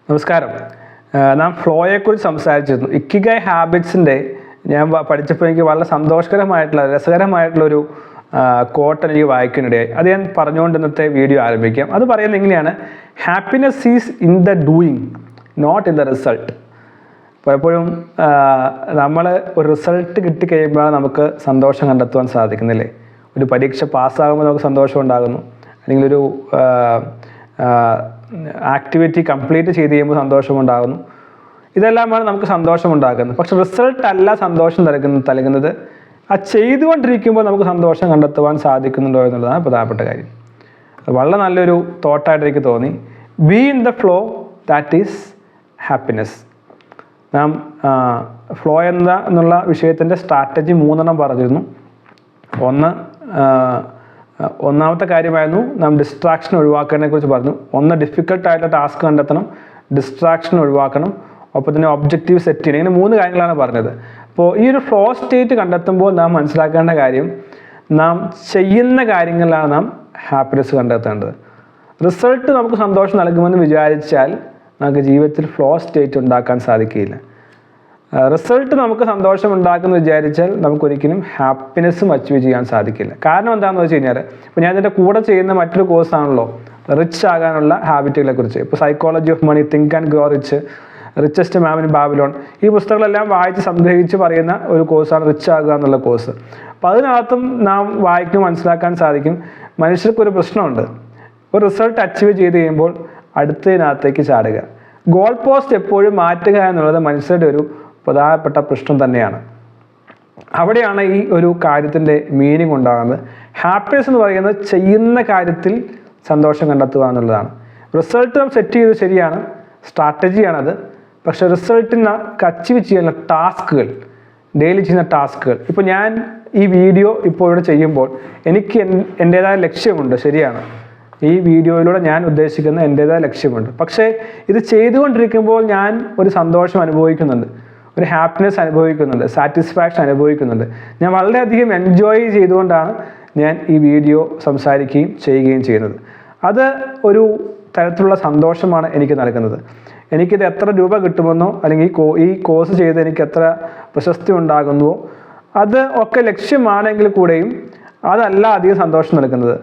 നമസ്കാരം. നാം ഫ്ലോയെക്കുറിച്ച് സംസാരിച്ചിരുന്നു. ഇക്കിഗായ് ഹാബിറ്റ്സിൻ്റെ ഞാൻ പഠിച്ചപ്പോൾ എനിക്ക് വളരെ സന്തോഷകരമായിട്ടുള്ള രസകരമായിട്ടുള്ളൊരു കോട്ട് എനിക്ക് വായിക്കാനിടയായി. അത് ഞാൻ പറഞ്ഞുകൊണ്ട് ഇന്നത്തെ വീഡിയോ ആരംഭിക്കാം. അത് പറയുന്നത് എങ്ങനെയാണ്: happiness is in the doing, not in the result. പലപ്പോഴും നമ്മൾ ഒരു റിസൾട്ട് കിട്ടിക്കഴിയുമ്പോഴാണ് നമുക്ക് സന്തോഷം കണ്ടെത്തുവാൻ സാധിക്കുന്നില്ലേ? ഒരു പരീക്ഷ പാസ്സാകുമ്പോൾ നമുക്ക് സന്തോഷം ഉണ്ടാകുന്നു, അല്ലെങ്കിൽ ഒരു ആക്ടിവിറ്റി കംപ്ലീറ്റ് ചെയ്ത് കഴിയുമ്പോൾ സന്തോഷമുണ്ടാകുന്നു. ഇതെല്ലാമാണ് നമുക്ക് സന്തോഷമുണ്ടാക്കുന്നത്. പക്ഷെ റിസൾട്ട് അല്ല സന്തോഷം നൽകുന്നത്. ആ ചെയ്തുകൊണ്ടിരിക്കുമ്പോൾ നമുക്ക് സന്തോഷം കണ്ടെത്തുവാൻ സാധിക്കുന്നുണ്ടോ എന്നുള്ളതാണ് പ്രധാനപ്പെട്ട കാര്യം. വളരെ നല്ലൊരു തോട്ടായിട്ട് എനിക്ക് തോന്നി. Be in the flow, that is happiness. നാം ഫ്ലോ എന്നുള്ള വിഷയത്തിൻ്റെ സ്ട്രാറ്റജി 3 പറഞ്ഞിരുന്നു. ഒന്നാമത്തെ കാര്യമായിരുന്നു നാം ഡിസ്ട്രാക്ഷൻ ഒഴിവാക്കുന്നതിനെ കുറിച്ച് പറഞ്ഞു. ഡിഫിക്കൽട്ടായിട്ടുള്ള ടാസ്ക് കണ്ടെത്തണം, ഡിസ്ട്രാക്ഷൻ ഒഴിവാക്കണം, ഒപ്പം തന്നെ ഒബ്ജക്റ്റീവ് സെറ്റ് ചെയ്യണം. ഇങ്ങനെ 3 കാര്യങ്ങളാണ് പറഞ്ഞത്. അപ്പോൾ ഈ ഒരു ഫ്ലോ സ്റ്റേറ്റ് കണ്ടെത്തുമ്പോൾ നാം മനസ്സിലാക്കേണ്ട കാര്യം, നാം ചെയ്യുന്ന കാര്യങ്ങളിലാണ് നാം ഹാപ്പിനെസ് കണ്ടെത്തേണ്ടത്. റിസൾട്ട് നമുക്ക് സന്തോഷം നൽകുമെന്ന് വിചാരിച്ചാൽ നമുക്ക് ജീവിതത്തിൽ ഫ്ലോ സ്റ്റേറ്റ് ഉണ്ടാക്കാൻ സാധിക്കില്ല. റിസൾട്ട് നമുക്ക് സന്തോഷം ഉണ്ടാക്കുമെന്ന് വിചാരിച്ചാൽ നമുക്കൊരിക്കലും ഹാപ്പിനെസ്സും അച്ചീവ് ചെയ്യാൻ സാധിക്കില്ല. കാരണം എന്താണെന്ന് വെച്ച് കഴിഞ്ഞാൽ, ഇപ്പോൾ ഞാൻ ഇതിൻ്റെ കൂടെ ചെയ്യുന്ന മറ്റൊരു കോഴ്സാണല്ലോ റിച്ച് ആകാനുള്ള ഹാബിറ്റുകളെ കുറിച്ച്. ഇപ്പോൾ psychology of money, think and grow rich, richest man in Babylon, ഈ പുസ്തകങ്ങളെല്ലാം വായിച്ച് സംഗ്രഹിച്ച് പറയുന്ന ഒരു കോഴ്സാണ് റിച്ച് ആകുക എന്നുള്ള കോഴ്സ്. അപ്പോൾ അതിനകത്തും നാം വായിക്കുമ്പോൾ മനസ്സിലാക്കാൻ സാധിക്കും, മനുഷ്യർക്കൊരു പ്രശ്നമുണ്ട്. ഒരു റിസൾട്ട് അച്ചീവ് ചെയ്ത് കഴിയുമ്പോൾ അടുത്തതിനകത്തേക്ക് ചാടുക. ഗോൾ പോസ്റ്റ് എപ്പോഴും മാറ്റുക എന്നുള്ളത് മനുഷ്യരുടെ ഒരു പ്രധാനപ്പെട്ട പ്രശ്നം തന്നെയാണ്. അവിടെയാണ് ഈ ഒരു കാര്യത്തിൻ്റെ മീനിങ് ഉണ്ടാകുന്നത്. ഹാപ്പിനെസ് എന്ന് പറയുന്നത് ചെയ്യുന്ന കാര്യത്തിൽ സന്തോഷം കണ്ടെത്തുക എന്നുള്ളതാണ്. റിസൾട്ട് നാം സെറ്റ് ചെയ്ത് ശരിയാണ്, സ്ട്രാറ്റജിയാണത്. പക്ഷെ റിസൾട്ടിന് അച്ചീവ് ചെയ്യുന്ന ടാസ്കുകൾ, ഡെയിലി ചെയ്യുന്ന ടാസ്കുകൾ, ഇപ്പോൾ ഞാൻ ഈ വീഡിയോ ഇപ്പോൾ ഇവിടെ ചെയ്യുമ്പോൾ എനിക്ക് എൻ്റേതായ ലക്ഷ്യമുണ്ട്, ശരിയാണ്. ഈ വീഡിയോയിലൂടെ ഞാൻ ഉദ്ദേശിക്കുന്ന എൻ്റേതായ ലക്ഷ്യമുണ്ട്. പക്ഷേ ഇത് ചെയ്തുകൊണ്ടിരിക്കുമ്പോൾ ഞാൻ ഒരു സന്തോഷം അനുഭവിക്കുന്നുണ്ട്, ഒരു ഹാപ്പിനെസ് അനുഭവിക്കുന്നുണ്ട്, സാറ്റിസ്ഫാക്ഷൻ അനുഭവിക്കുന്നുണ്ട്. ഞാൻ വളരെയധികം എൻജോയ് ചെയ്തുകൊണ്ടാണ് ഞാൻ ഈ വീഡിയോ സംസാരിക്കുകയും ചെയ്യുകയും ചെയ്യുന്നത്. അത് ഒരു തരത്തിലുള്ള സന്തോഷമാണ് എനിക്ക് നൽകുന്നത്. എനിക്കിത് എത്ര രൂപ കിട്ടുമെന്നോ, അല്ലെങ്കിൽ ഈ കോഴ്സ് ചെയ്ത് എനിക്ക് എത്ര പ്രശസ്തി ഉണ്ടാകുന്നുവോ, അത് ഒക്കെ ലക്ഷ്യമാണെങ്കിൽ കൂടെയും അതല്ല അധികം സന്തോഷം നൽകുന്നത്.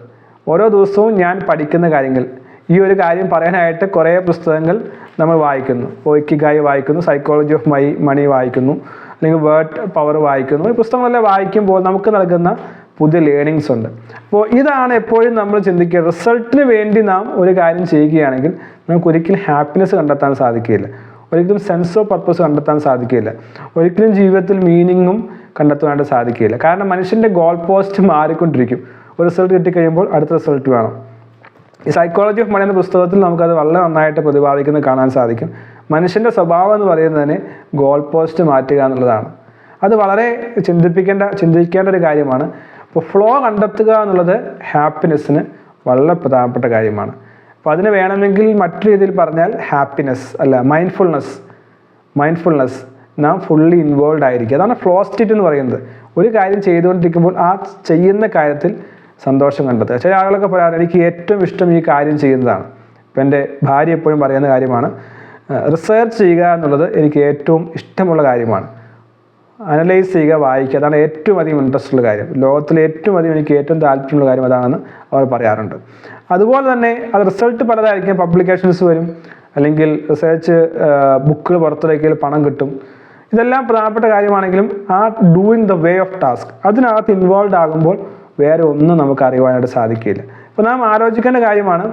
ഓരോ ദിവസവും ഞാൻ പഠിക്കുന്ന കാര്യങ്ങൾ, ഈ ഒരു കാര്യം പറയാനായിട്ട് കുറേ പുസ്തകങ്ങൾ നമ്മൾ വായിക്കുന്നു. ഇക്കിഗായ് വായിക്കുന്നു, സൈക്കോളജി ഓഫ് മണി വായിക്കുന്നു, അല്ലെങ്കിൽ വേർഡ് പവർ വായിക്കുന്നു. ഈ പുസ്തകങ്ങളെല്ലാം വായിക്കുമ്പോൾ നമുക്ക് നൽകുന്ന പുതിയ ലേണിങ്സ് ഉണ്ട്. അപ്പോൾ ഇതാണ് എപ്പോഴും നമ്മൾ ചിന്തിക്കുക. റിസൾട്ടിന് വേണ്ടി നാം ഒരു കാര്യം ചെയ്യുകയാണെങ്കിൽ നമുക്ക് ഒരിക്കലും ഹാപ്പിനെസ് കണ്ടെത്താൻ സാധിക്കില്ല, ഒരിക്കലും സെൻസ് ഓഫ് പർപ്പസ് കണ്ടെത്താൻ സാധിക്കില്ല, ഒരിക്കലും ജീവിതത്തിൽ മീനിങ്ങും കണ്ടെത്താനായിട്ട് സാധിക്കില്ല. കാരണം മനുഷ്യൻ്റെ ഗോൾ പോസ്റ്റ് മാറിക്കൊണ്ടിരിക്കും. ഒരു റിസൾട്ട് കിട്ടിക്കഴിയുമ്പോൾ അടുത്ത റിസൾട്ട് വേണം. ഈ സൈക്കോളജി ഓഫ് മണി എന്ന പുസ്തകത്തിൽ നമുക്കത് വളരെ നന്നായിട്ട് പ്രതിപാദിക്കുന്നത് കാണാൻ സാധിക്കും. മനുഷ്യൻ്റെ സ്വഭാവം എന്ന് പറയുന്നത് തന്നെ ഗോൾ പോസ്റ്റ് മാറ്റുക എന്നുള്ളതാണ്. അത് വളരെ ചിന്തിക്കേണ്ട ഒരു കാര്യമാണ്. അപ്പോൾ ഫ്ലോ കണ്ടെത്തുക എന്നുള്ളത് ഹാപ്പിനെസ്സിന് വളരെ പ്രധാനപ്പെട്ട കാര്യമാണ്. അപ്പോൾ അതിന് വേണമെങ്കിൽ മറ്റു രീതിയിൽ പറഞ്ഞാൽ ഹാപ്പിനെസ് അല്ല, മൈൻഡ്ഫുൾനെസ്, നാം ഫുള്ളി ഇൻവോൾവ് ആയിരിക്കുക. അതാണ് ഫ്ലോ സ്റ്റേറ്റ് എന്ന് പറയുന്നത്. ഒരു കാര്യം ചെയ്തുകൊണ്ടിരിക്കുമ്പോൾ ആ ചെയ്യുന്ന കാര്യത്തിൽ സന്തോഷം കണ്ടെത്തുക. ചില ആളുകളൊക്കെ പറയാറ്, എനിക്ക് ഏറ്റവും ഇഷ്ടം ഈ കാര്യം ചെയ്യുന്നതാണ്. ഇപ്പം എൻ്റെ ഭാര്യ എപ്പോഴും പറയുന്ന കാര്യമാണ്, റിസർച്ച് ചെയ്യുക എന്നുള്ളത് എനിക്ക് ഏറ്റവും ഇഷ്ടമുള്ള കാര്യമാണ്. അനലൈസ് ചെയ്യുക, വായിക്കുക, അതാണ് ഏറ്റവും അധികം ഇൻട്രസ്റ്റ് ഉള്ള കാര്യം. ലോകത്തിൽ എനിക്ക് ഏറ്റവും താല്പര്യമുള്ള കാര്യം അതാണെന്ന് അവർ പറയാറുണ്ട്. അതുപോലെ തന്നെ അത് റിസൾട്ട് പലതായിരിക്കും. പബ്ലിക്കേഷൻസ് വരും, അല്ലെങ്കിൽ റിസർച്ച് ബുക്കുകൾ പുറത്തിറക്കിയാൽ പണം കിട്ടും. ഇതെല്ലാം പ്രധാനപ്പെട്ട കാര്യമാണെങ്കിലും ആ doing the way of task, അതിനകത്ത് ഇൻവോൾവ് ആകുമ്പോൾ വേറെ ഒന്നും നമുക്ക് അറിയുവാനായിട്ട് സാധിക്കില്ല. ഇപ്പോൾ നാം ആലോചിക്കേണ്ട കാര്യമാണ്,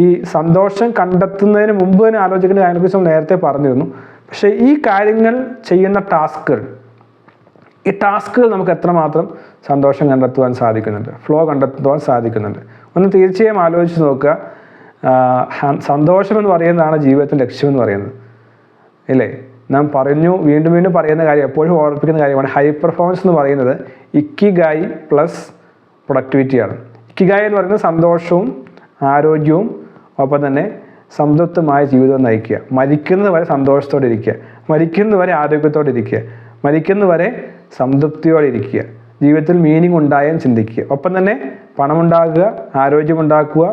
ഈ സന്തോഷം കണ്ടെത്തുന്നതിന് മുമ്പ് തന്നെ ആലോചിക്കേണ്ട കാര്യങ്ങളെക്കുറിച്ച് നേരത്തെ പറഞ്ഞിരുന്നു. പക്ഷേ ഈ കാര്യങ്ങൾ ചെയ്യുന്ന ഈ ടാസ്കുകൾ നമുക്ക് എത്രമാത്രം സന്തോഷം കണ്ടെത്തുവാൻ സാധിക്കുന്നുണ്ട്, ഫ്ലോ കണ്ടെത്തുവാൻ സാധിക്കുന്നുണ്ട്, ഒന്ന് തീർച്ചയായും ആലോചിച്ച് നോക്കുക. സന്തോഷം എന്ന് പറയുന്നതാണ് ജീവിതത്തിൻ്റെ ലക്ഷ്യമെന്ന് പറയുന്നത്, ഇല്ലേ? നാം വീണ്ടും പറയുന്ന കാര്യം, എപ്പോഴും ഓർമ്മിപ്പിക്കുന്ന കാര്യമാണ്. ഹൈ പെർഫോമൻസ് എന്ന് പറയുന്നത് ഇക്കിഗായ് പ്ലസ് പ്രൊഡക്ടിവിറ്റിയാണ്. ഇക്കിഗായ് എന്ന് പറയുന്നത് സന്തോഷവും ആരോഗ്യവും ഒപ്പം തന്നെ സംതൃപ്തമായ ജീവിതം നയിക്കുക. മരിക്കുന്നവരെ സന്തോഷത്തോടെ ഇരിക്കുക, മരിക്കുന്നവരെ ആരോഗ്യത്തോടെ ഇരിക്കുക, മരിക്കുന്നവരെ സംതൃപ്തിയോടെ ഇരിക്കുക, ജീവിതത്തിൽ മീനിങ് ഉണ്ടായാൻ ചിന്തിക്കുക, ഒപ്പം തന്നെ പണമുണ്ടാക്കുക, ആരോഗ്യമുണ്ടാക്കുക,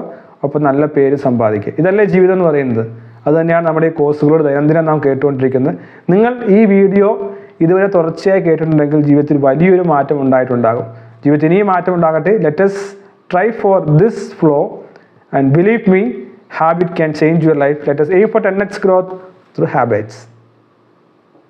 ഒപ്പം നല്ല പേര് സമ്പാദിക്കുക. ഇതല്ലേ ജീവിതം എന്ന് പറയുന്നത്. അതുതന്നെയാണ് നമ്മുടെ ഈ കോഴ്സുകളോട് ദൈനംദിനം നാം കേട്ടുകൊണ്ടിരിക്കുന്നത്. നിങ്ങൾ ഈ വീഡിയോ ഇതുവരെ തുടർച്ചയായി കേട്ടിട്ടുണ്ടെങ്കിൽ ജീവിതത്തിൽ വലിയൊരു മാറ്റം ഉണ്ടായിട്ടുണ്ടാകും. ജീവിതത്തിൽ ഇനിയും മാറ്റം ഉണ്ടാകട്ടെ. Let us try for this flow and believe me, habit can change your life. Let us aim for 10x growth through habits.